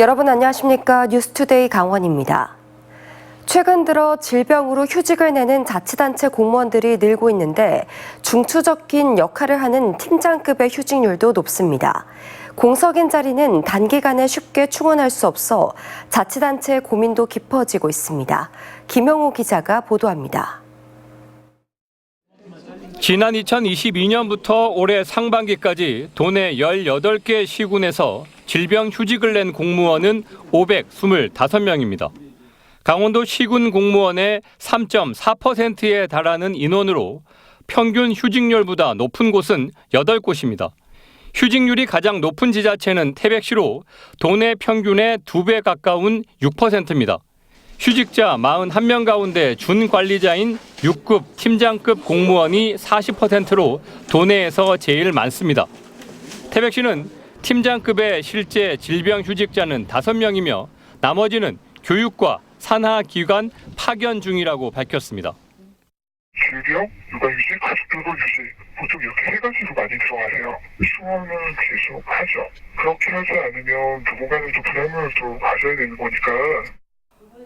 여러분 안녕하십니까? 뉴스투데이 강원입니다. 최근 들어 질병으로 휴직을 내는 자치단체 공무원들이 늘고 있는데 중추적인 역할을 하는 팀장급의 휴직률도 높습니다. 공석인 자리는 단기간에 쉽게 충원할 수 없어 자치단체의 고민도 깊어지고 있습니다. 김영호 기자가 보도합니다. 지난 2022년부터 올해 상반기까지 도내 18개 시군에서 질병 휴직을 낸 공무원은 525명입니다. 강원도 시군 공무원의 3.4%에 달하는 인원으로 평균 휴직률보다 높은 곳은 8곳입니다. 휴직률이 가장 높은 지자체는 태백시로 도내 평균의 2배 가까운 6%입니다. 휴직자 41명 가운데 준관리자인 6급 팀장급 공무원이 40%로 도내에서 제일 많습니다. 태백시는 팀장급의 실제 질병 휴직자는 5명이며 나머지는 교육과 산하기관 파견 중이라고 밝혔습니다. 질병, 육아휴직, 가족돌보 휴직 보통 이렇게 세 가지로 많이 들어가세요. 충원은 계속 하죠. 그렇게 하지 않으면 누군가는 좀 불합리를 좀 가져야 되는 거니까.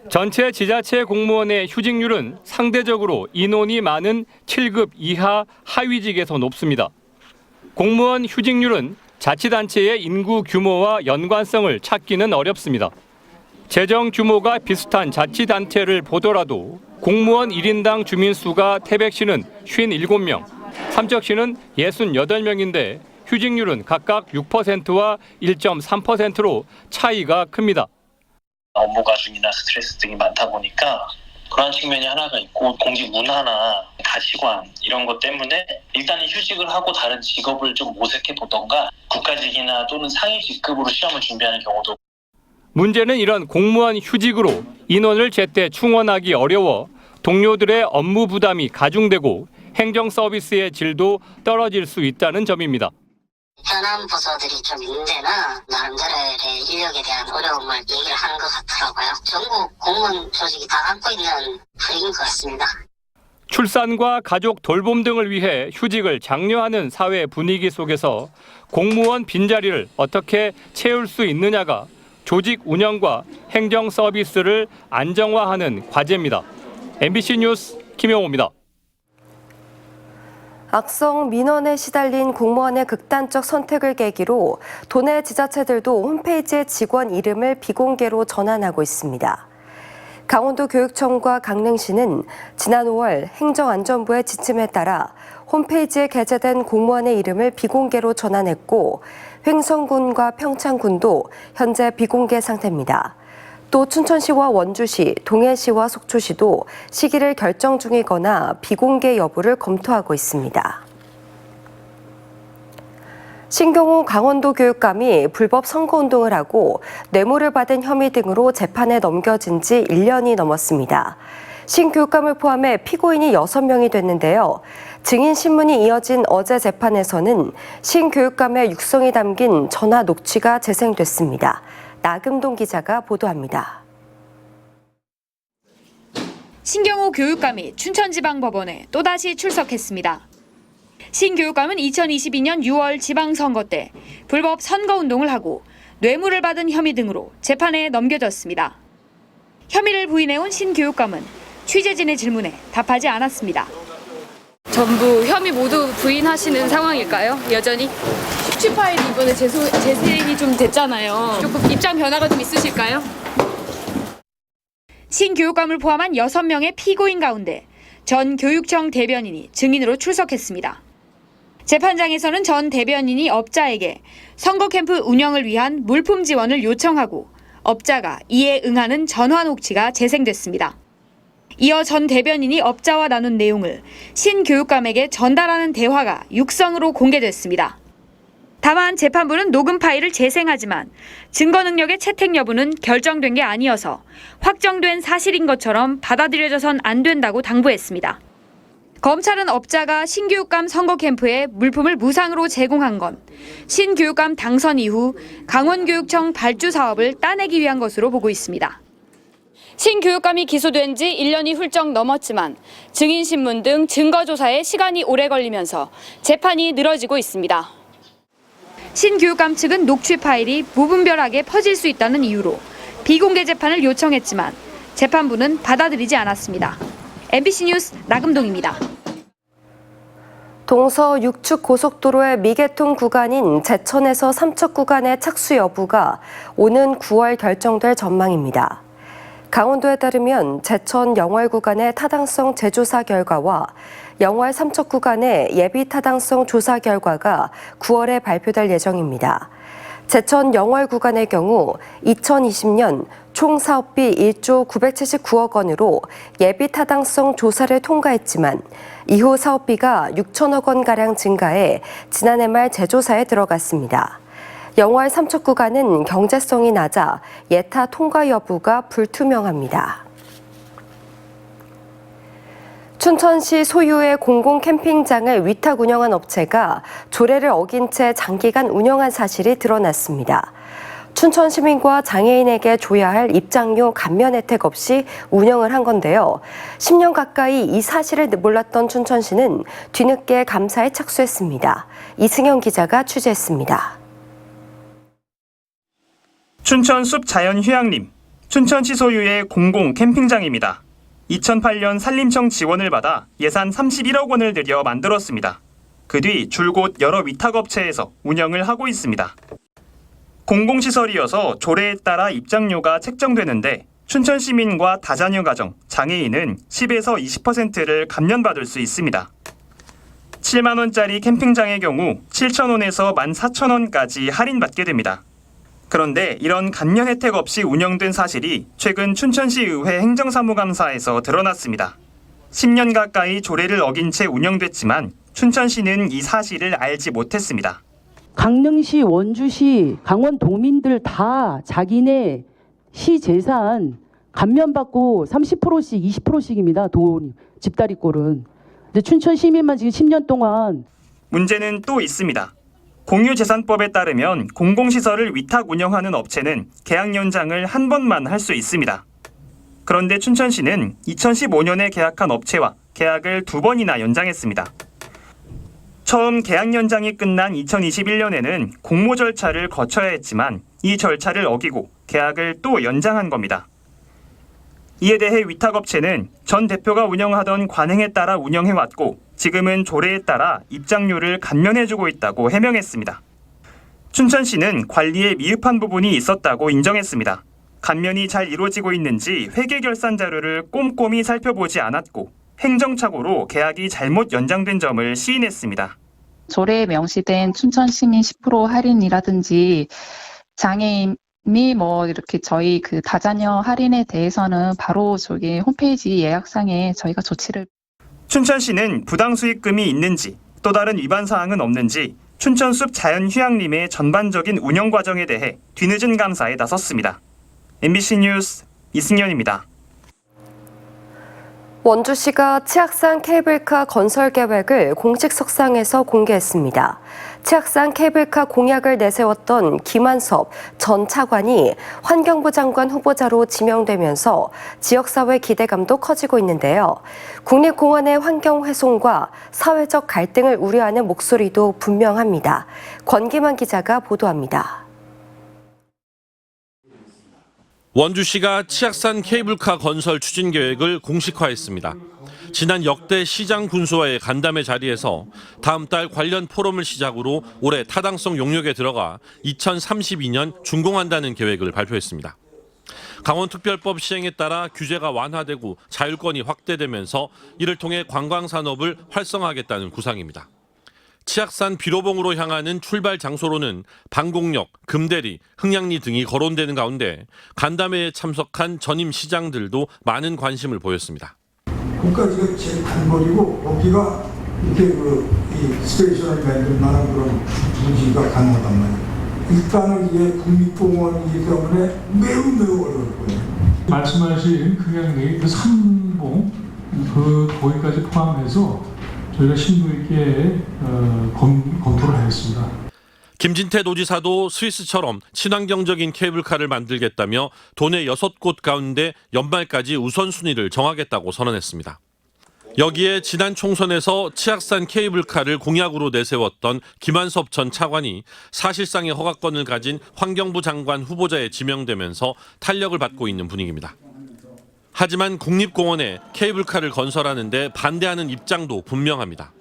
전체 지자체 공무원의 휴직률은 상대적으로 인원이 많은 7급 이하 하위직에서 높습니다. 공무원 휴직률은 자치단체의 인구 규모와 연관성을 찾기는 어렵습니다. 재정 규모가 비슷한 자치단체를 보더라도 공무원 1인당 주민수가 태백시는 57명, 삼척시는 68명인데 휴직률은 각각 6%와 1.3%로 차이가 큽니다. 업무 과중이나 스트레스 등이 많다 보니까 그런 측면이 하나가 있고 공직 문화나 가치관 이런 것 때문에 일단은 휴직을 하고 다른 직업을 좀 모색해 보던가 국가직이나 또는 상위 직급으로 시험을 준비하는 경우도. 문제는 이런 공무원 휴직으로 인원을 제때 충원하기 어려워 동료들의 업무 부담이 가중되고 행정 서비스의 질도 떨어질 수 있다는 점입니다. 현안 부서들이 좀 있는데는 나름대로의 인력에 대한 어려움을 얘기를 하는 것 같더라고요. 전국 공무원 조직이 다 갖고 있는 분위기인 것 같습니다. 출산과 가족 돌봄 등을 위해 휴직을 장려하는 사회 분위기 속에서 공무원 빈자리를 어떻게 채울 수 있느냐가 조직 운영과 행정 서비스를 안정화하는 과제입니다. MBC 뉴스 김영호입니다. 악성 민원에 시달린 공무원의 극단적 선택을 계기로 도내 지자체들도 홈페이지에 직원 이름을 비공개로 전환하고 있습니다. 강원도 교육청과 강릉시는 지난 5월 행정안전부의 지침에 따라 홈페이지에 게재된 공무원의 이름을 비공개로 전환했고 횡성군과 평창군도 현재 비공개 상태입니다. 또 춘천시와 원주시, 동해시와 속초시도 시기를 결정 중이거나 비공개 여부를 검토하고 있습니다. 신경호 강원도 교육감이 불법 선거운동을 하고 뇌물을 받은 혐의 등으로 재판에 넘겨진 지 1년이 넘었습니다. 신 교육감을 포함해 피고인이 6명이 됐는데요. 증인 신문이 이어진 어제 재판에서는 신 교육감의 육성이 담긴 전화 녹취가 재생됐습니다. 나금동 기자가 보도합니다. 신경호 교육감이 춘천지방법원에 또다시 출석했습니다. 신 교육감은 2022년 6월 지방선거 때 불법 선거운동을 하고 뇌물을 받은 혐의 등으로 재판에 넘겨졌습니다. 혐의를 부인해온 신 교육감은 취재진의 질문에 답하지 않았습니다. 전부 혐의 모두 부인하시는 상황일까요? 여전히? 숙취 파일이 이번에 재생이 좀 됐잖아요. 조금 입장 변화가 좀 있으실까요? 신 교육감을 포함한 6명의 피고인 가운데 전 교육청 대변인이 증인으로 출석했습니다. 재판장에서는 전 대변인이 업자에게 선거 캠프 운영을 위한 물품 지원을 요청하고 업자가 이에 응하는 전화 녹취가 재생됐습니다. 이어 전 대변인이 업자와 나눈 내용을 신 교육감에게 전달하는 대화가 육성으로 공개됐습니다. 다만 재판부는 녹음 파일을 재생하지만 증거 능력의 채택 여부는 결정된 게 아니어서 확정된 사실인 것처럼 받아들여져선 안 된다고 당부했습니다. 검찰은 업자가 신교육감 선거 캠프에 물품을 무상으로 제공한 건 신교육감 당선 이후 강원교육청 발주 사업을 따내기 위한 것으로 보고 있습니다. 신교육감이 기소된 지 1년이 훌쩍 넘었지만 증인신문 등 증거조사에 시간이 오래 걸리면서 재판이 늘어지고 있습니다. 신교육감 측은 녹취 파일이 무분별하게 퍼질 수 있다는 이유로 비공개 재판을 요청했지만 재판부는 받아들이지 않았습니다. MBC 뉴스 나금동입니다. 동서 6축 고속도로의 미개통 구간인 제천에서 삼척 구간의 착수 여부가 오는 9월 결정될 전망입니다. 강원도에 따르면 제천 영월 구간의 타당성 재조사 결과와 영월 삼척 구간의 예비 타당성 조사 결과가 9월에 발표될 예정입니다. 제천 영월 구간의 경우 2020년 총 사업비 1조 979억 원으로 예비 타당성 조사를 통과했지만 이후 사업비가 6천억 원가량 증가해 지난해 말 재조사에 들어갔습니다. 영월 삼척 구간은 경제성이 낮아 예타 통과 여부가 불투명합니다. 춘천시 소유의 공공 캠핑장을 위탁 운영한 업체가 조례를 어긴 채 장기간 운영한 사실이 드러났습니다. 춘천 시민과 장애인에게 줘야 할 입장료 감면 혜택 없이 운영을 한 건데요. 10년 가까이 이 사실을 몰랐던 춘천시는 뒤늦게 감사에 착수했습니다. 이승현 기자가 취재했습니다. 춘천 숲 자연휴양림, 춘천시 소유의 공공 캠핑장입니다. 2008년 산림청 지원을 받아 예산 31억 원을 들여 만들었습니다. 그 뒤 줄곧 여러 위탁업체에서 운영을 하고 있습니다. 공공시설이어서 조례에 따라 입장료가 책정되는데 춘천 시민과 다자녀 가정, 장애인은 10에서 20%를 감면받을 수 있습니다. 7만 원짜리 캠핑장의 경우 7천 원에서 14,000원까지 할인받게 됩니다. 그런데 이런 감면 혜택 없이 운영된 사실이 최근 춘천시의회 행정사무감사에서 드러났습니다. 10년 가까이 조례를 어긴 채 운영됐지만 춘천시는 이 사실을 알지 못했습니다. 강릉시, 원주시, 강원도민들 다 자기네 시 재산 감면받고 30%씩 20%씩입니다. 돈, 집다리꼴은. 근데 춘천 시민만 지금 10년 동안. 문제는 또 있습니다. 공유재산법에 따르면 공공시설을 위탁 운영하는 업체는 계약 연장을 한 번만 할 수 있습니다. 그런데 춘천시는 2015년에 계약한 업체와 계약을 2번이나 연장했습니다. 처음 계약 연장이 끝난 2021년에는 공모 절차를 거쳐야 했지만 이 절차를 어기고 계약을 또 연장한 겁니다. 이에 대해 위탁업체는 전 대표가 운영하던 관행에 따라 운영해왔고 지금은 조례에 따라 입장료를 감면해주고 있다고 해명했습니다. 춘천시는 관리에 미흡한 부분이 있었다고 인정했습니다. 감면이 잘 이루어지고 있는지 회계결산 자료를 꼼꼼히 살펴보지 않았고 행정착오로 계약이 잘못 연장된 점을 시인했습니다. 조례에 명시된 춘천시민 10% 할인이라든지 장애인이 이렇게 저희 그 다자녀 할인에 대해서는 바로 저기 홈페이지 예약상에 저희가 조치를. 춘천시는 부당수익금이 있는지 또 다른 위반 사항은 없는지 춘천숲 자연휴양림의 전반적인 운영 과정에 대해 뒤늦은 감사에 나섰습니다. MBC 뉴스 이승현입니다. 원주시가 치악산 케이블카 건설 계획을 공식 석상에서 공개했습니다. 치악산 케이블카 공약을 내세웠던 김한섭 전 차관이 환경부 장관 후보자로 지명되면서 지역사회 기대감도 커지고 있는데요. 국립공원의 환경 훼손과 사회적 갈등을 우려하는 목소리도 분명합니다. 권기만 기자가 보도합니다. 원주시가 치악산 케이블카 건설 추진 계획을 공식화했습니다. 지난 역대 시장 군수와의 간담회 자리에서 다음 달 관련 포럼을 시작으로 올해 타당성 용역에 들어가 2032년 준공한다는 계획을 발표했습니다. 강원특별법 시행에 따라 규제가 완화되고 자율권이 확대되면서 이를 통해 관광산업을 활성화하겠다는 구상입니다. 치악산 비로봉으로 향하는 출발 장소로는 방곡역, 금대리, 흥량리 등이 거론되는 가운데 간담회에 참석한 전임 시장들도 많은 관심을 보였습니다. 국가지가 제일 단거리고 거기가 이렇게 이 스테이션을 만들 만한 그런 분위기가 가능하단 말이에요. 일단은 이게 국립공원이기 때문에 매우 어려울 거예요. 말씀하신 흥량리 그 3봉 그 거기까지 포함해서 저희가 심도 있게 검토를 하겠습니다. 김진태 도지사도 스위스처럼 친환경적인 케이블카를 만들겠다며 도내 6곳 가운데 연말까지 우선순위를 정하겠다고 선언했습니다. 여기에 지난 총선에서 치악산 케이블카를 공약으로 내세웠던 김한섭 전 차관이 사실상의 허가권을 가진 환경부 장관 후보자에 지명되면서 탄력을 받고 있는 분위기입니다. 하지만 국립공원에 케이블카를 건설하는데 반대하는 입장도 분명합니다.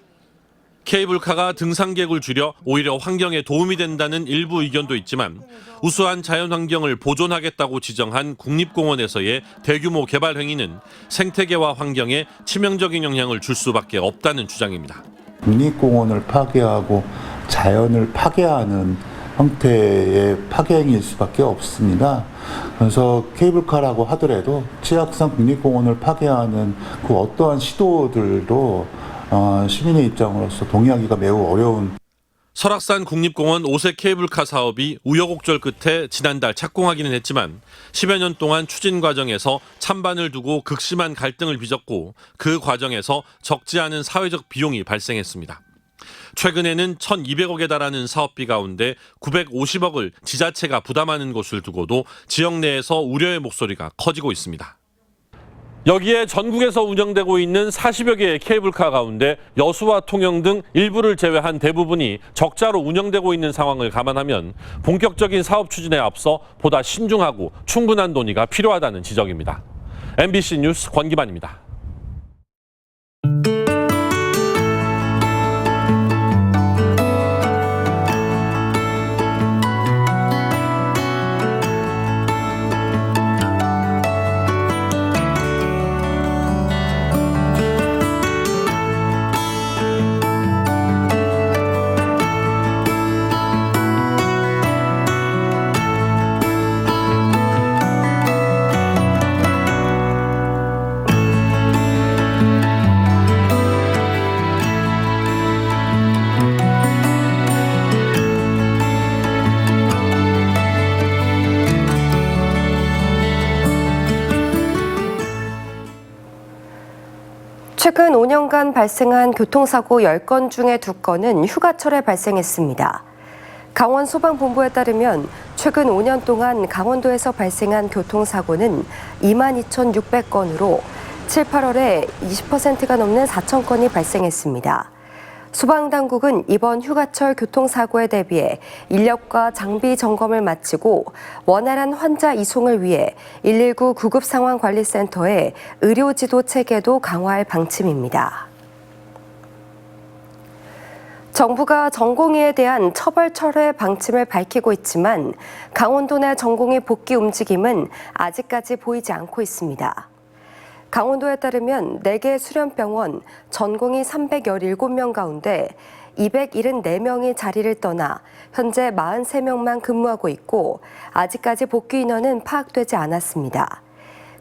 케이블카가 등산객을 줄여 오히려 환경에 도움이 된다는 일부 의견도 있지만 우수한 자연환경을 보존하겠다고 지정한 국립공원에서의 대규모 개발 행위는 생태계와 환경에 치명적인 영향을 줄 수밖에 없다는 주장입니다. 국립공원을 파괴하고 자연을 파괴하는 형태의 파괴행위일 수밖에 없습니다. 그래서 케이블카라고 하더라도 치악산 국립공원을 파괴하는 그 어떠한 시도들도 시민의 입장으로서 동의하기가 매우 어려운. 설악산 국립공원 오색 케이블카 사업이 우여곡절 끝에 지난달 착공하기는 했지만 10여 년 동안 추진 과정에서 찬반을 두고 극심한 갈등을 빚었고 그 과정에서 적지 않은 사회적 비용이 발생했습니다. 최근에는 1,200억에 달하는 사업비 가운데 950억을 지자체가 부담하는 것을 두고도 지역 내에서 우려의 목소리가 커지고 있습니다. 여기에 전국에서 운영되고 있는 40여 개의 케이블카 가운데 여수와 통영 등 일부를 제외한 대부분이 적자로 운영되고 있는 상황을 감안하면 본격적인 사업 추진에 앞서 보다 신중하고 충분한 논의가 필요하다는 지적입니다. MBC 뉴스 권기만입니다. 최근 5년간 발생한 교통사고 10건 중에 2건은 휴가철에 발생했습니다. 강원소방본부에 따르면 최근 5년 동안 강원도에서 발생한 교통사고는 22,600건으로 7, 8월에 20%가 넘는 4,000건이 발생했습니다. 소방당국은 이번 휴가철 교통사고에 대비해 인력과 장비 점검을 마치고 원활한 환자 이송을 위해 119 구급상황관리센터의 의료지도 체계도 강화할 방침입니다. 정부가 전공의에 대한 처벌 철회 방침을 밝히고 있지만 강원도 내 전공의 복귀 움직임은 아직까지 보이지 않고 있습니다. 강원도에 따르면 4개 수련병원 전공의 317명 가운데 274명이 자리를 떠나 현재 43명만 근무하고 있고 아직까지 복귀 인원은 파악되지 않았습니다.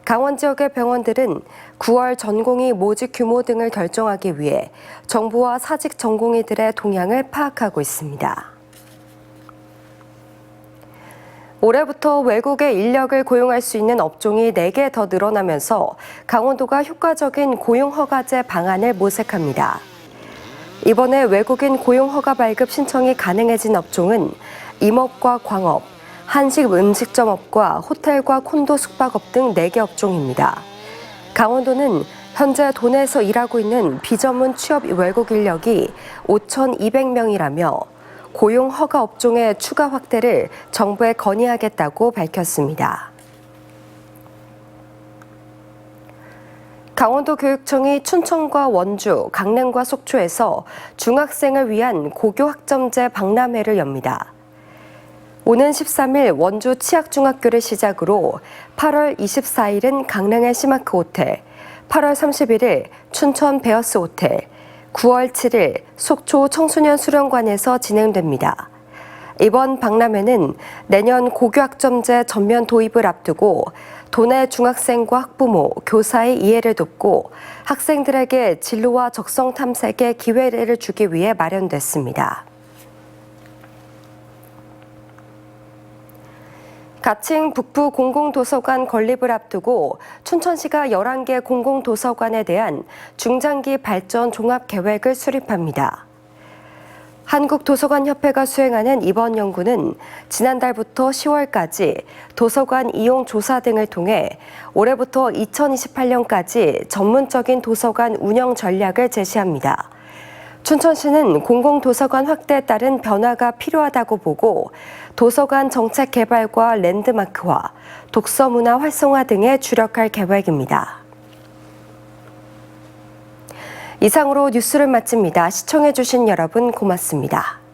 강원 지역의 병원들은 9월 전공의 모집 규모 등을 결정하기 위해 정부와 사직 전공의들의 동향을 파악하고 있습니다. 올해부터 외국의 인력을 고용할 수 있는 업종이 4개 더 늘어나면서 강원도가 효과적인 고용허가제 방안을 모색합니다. 이번에 외국인 고용허가 발급 신청이 가능해진 업종은 임업과 광업, 한식 음식점업과 호텔과 콘도 숙박업 등 4개 업종입니다. 강원도는 현재 도내에서 일하고 있는 비전문 취업 외국 인력이 5,200명이라며 고용 허가 업종의 추가 확대를 정부에 건의하겠다고 밝혔습니다. 강원도 교육청이 춘천과 원주, 강릉과 속초에서 중학생을 위한 고교학점제 박람회를 엽니다. 오는 13일 원주 치악중학교를 시작으로 8월 24일은 강릉의 시마크 호텔, 8월 31일 춘천 베어스 호텔, 9월 7일 속초 청소년 수련관에서 진행됩니다. 이번 박람회는 내년 고교학점제 전면 도입을 앞두고 도내 중학생과 학부모, 교사의 이해를 돕고 학생들에게 진로와 적성 탐색의 기회를 주기 위해 마련됐습니다. 가칭 북부 공공도서관 건립을 앞두고 춘천시가 11개 공공도서관에 대한 중장기 발전 종합계획을 수립합니다. 한국도서관협회가 수행하는 이번 연구는 지난달부터 10월까지 도서관 이용 조사 등을 통해 올해부터 2028년까지 전문적인 도서관 운영 전략을 제시합니다. 춘천시는 공공도서관 확대에 따른 변화가 필요하다고 보고 도서관 정책 개발과 랜드마크화, 독서 문화 활성화 등에 주력할 계획입니다. 이상으로 뉴스를 마칩니다. 시청해주신 여러분 고맙습니다.